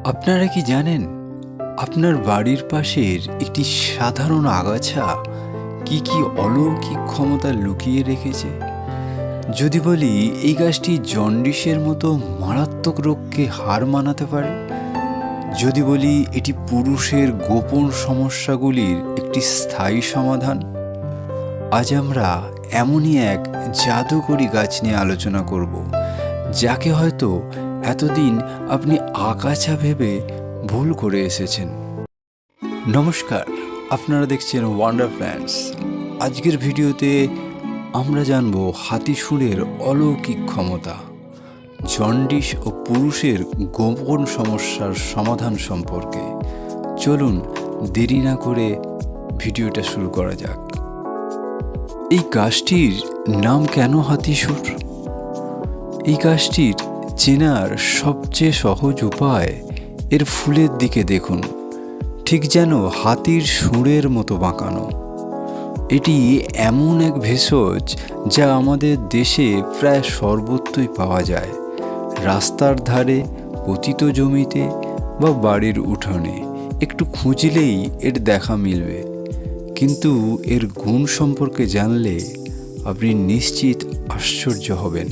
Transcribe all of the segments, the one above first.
আপনারা কি জানেন আপনার বাড়ির পাশের একটি সাধারণ আগাছা কি কি অলৌকিক ক্ষমতা লুকিয়ে রেখেছে? যদি বলি এই গাছটি জন্ডিসের মতো মারাত্মক রোগকে হার মানাতে পারে, যদি বলি এটি পুরুষের গোপন সমস্যাগুলির একটি স্থায়ী সমাধান, আজ আমরা এমনই এক জাদুকরী গাছ নিয়ে আলোচনা করব, যাকে হয়তো এতদিন আপনি আগাছা ভেবে ভুল করে এসেছেন। নমস্কার, আপনারা দেখছেন ওয়ান্ডার প্ল্যান্টস। আজকের ভিডিওতে আমরা জানব হাতিসুরের অলৌকিক ক্ষমতা, জন্ডিস ও পুরুষের গোপন সমস্যার সমাধান সম্পর্কে। চলুন দেরি না করে ভিডিওটা শুরু করা যাক। এই গাছটির নাম কেন হাতিসুর? এই গাছটির চেনার সবচেয়ে সহজ উপায় এর ফুলের দিকে দেখুন, ঠিক যেন হাতির সুরের মতো বাঁকানো। এটি এমন এক ভেষজ যা আমাদের দেশে প্রায় সর্বত্রই পাওয়া যায়। রাস্তার ধারে, পতিত জমিতে বা বাড়ির উঠোনে একটু খুঁজলেই এর দেখা মিলবে। কিন্তু এর গুণ সম্পর্কে জানলে আপনি নিশ্চিত আশ্চর্য হবেন।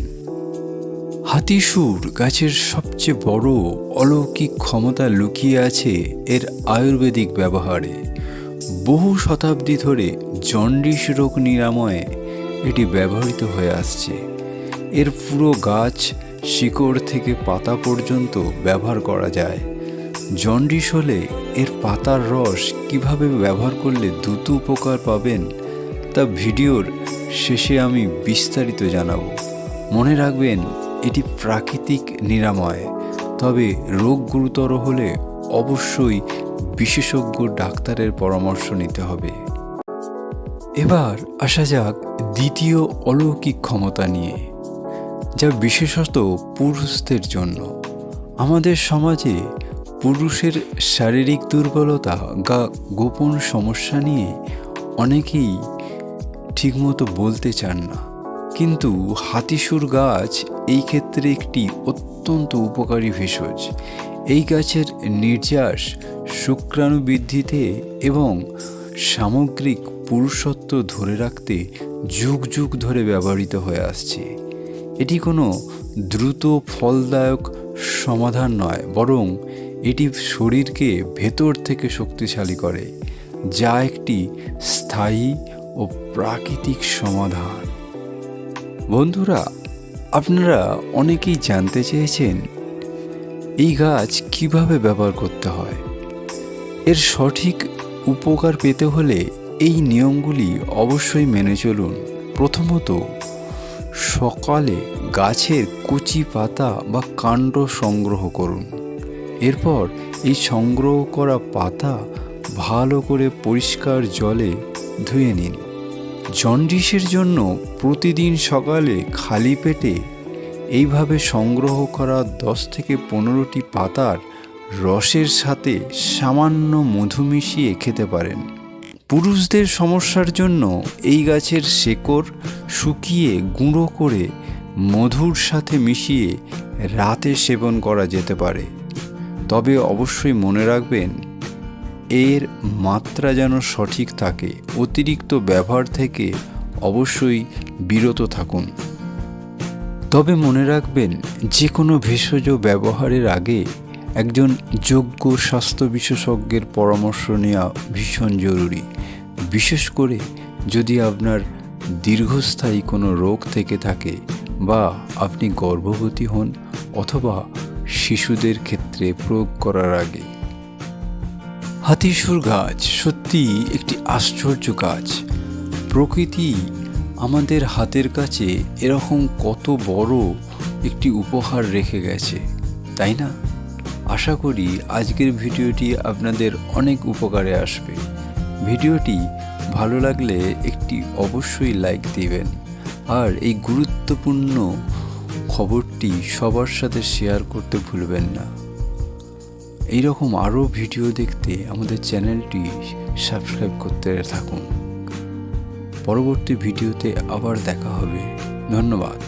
হাতিসুর গাছের সবচেয়ে বড় অলৌকিক ক্ষমতা লুকিয়ে আছে এর আয়ুর্বেদিক ব্যবহারে। বহু শতাব্দী ধরে জন্ডিস রোগ নিরাময়ে এটি ব্যবহৃত হয়ে আসছে। এর পুরো গাছ, শিকড় থেকে পাতা পর্যন্ত ব্যবহার করা যায়। জন্ডিস হলে এর পাতার রস কিভাবে ব্যবহার করলে দ্রুত উপকার পাবেন তা ভিডিওর শেষে আমি বিস্তারিত জানাবো। মনে রাখবেন, এটি প্রাকৃতিক নিরাময়, তবে রোগ গুরুতর হলে অবশ্যই বিশেষজ্ঞ ডাক্তারের পরামর্শ নিতে হবে। এবার আসা যাক দ্বিতীয় অলৌকিক ক্ষমতা নিয়ে, যা বিশেষত পুরুষদের জন্য। আমাদের সমাজে পুরুষের শারীরিক দুর্বলতা বা গোপন সমস্যা নিয়ে অনেকেই ঠিকমতো বলতে চান না, কিন্তু হাতিসুর গাছ এই ক্ষেত্রে একটি অত্যন্ত উপকারী ভেষজ। এই গাছের নির্যাস শুক্রাণু বৃদ্ধিতে এবং সামগ্রিক পুরুষত্ব ধরে রাখতে যুগ যুগ ধরে ব্যবহৃত হয়ে আসছে। এটি কোনো দ্রুত ফলদায়ক সমাধান নয়, বরং এটি শরীরকে ভেতর থেকে শক্তিশালী করে, যা একটি স্থায়ী ও প্রাকৃতিক সমাধান। বন্ধুরা, আপনারা অনেকেই জানতে চেয়েছেন এই গাছ কিভাবে ব্যবহার করতে হয়। এর সঠিক উপকার পেতে হলে এই নিয়মগুলি অবশ্যই মেনে চলুন। প্রথমত, সকালে গাছের কচি পাতা বা কাণ্ড সংগ্রহ করুন। এরপর এই সংগ্রহ করা পাতা ভালো করে পরিষ্কার জলে ধুয়ে নিন। জন্ডিসের জন্য প্রতিদিন সকালে খালি পেটে এইভাবে সংগ্রহ করা 10 থেকে 15টি পাতার রসের সাথে সামান্য মধু মিশিয়ে খেতে পারেন। পুরুষদের সমস্যার জন্য এই গাছের শেকড় শুকিয়ে গুঁড়ো করে মধুর সাথে মিশিয়ে রাতে সেবন করা যেতে পারে। তবে অবশ্যই মনে রাখবেন, এর মাত্রা যেন সঠিক থাকে। অতিরিক্ত ব্যবহার থেকে অবশ্যই বিরত থাকুন। তবে মনে রাখবেন, যে কোনো ভেষজ ব্যবহারের আগে একজন যোগ্য স্বাস্থ্য বিশেষজ্ঞের পরামর্শ নেওয়া ভীষণ জরুরি। বিশেষ করে যদি আপনার দীর্ঘস্থায়ী কোনো রোগ থেকে থাকে বা আপনি গর্ভবতী হন অথবা শিশুদের ক্ষেত্রে প্রয়োগ করার আগে। হাতিসুর গাছ সত্যি একটি আশ্চর্য গাছ। প্রকৃতি আমাদের হাতের কাছে এরকম কত বড় একটি উপহার রেখে গেছে, তাই না? আশা করি আজকের ভিডিওটি আপনাদের অনেক উপকারে আসবে। ভিডিওটি ভালো লাগলে একটি অবশ্যই লাইক দিবেন, আর এই গুরুত্বপূর্ণ খবরটি সবার সাথে শেয়ার করতে ভুলবেন না। এইরকম আরও ভিডিও দেখতে আমাদের চ্যানেলটি সাবস্ক্রাইব করতে থাকুন। পরবর্তী ভিডিওতে আবার দেখা হবে। ধন্যবাদ।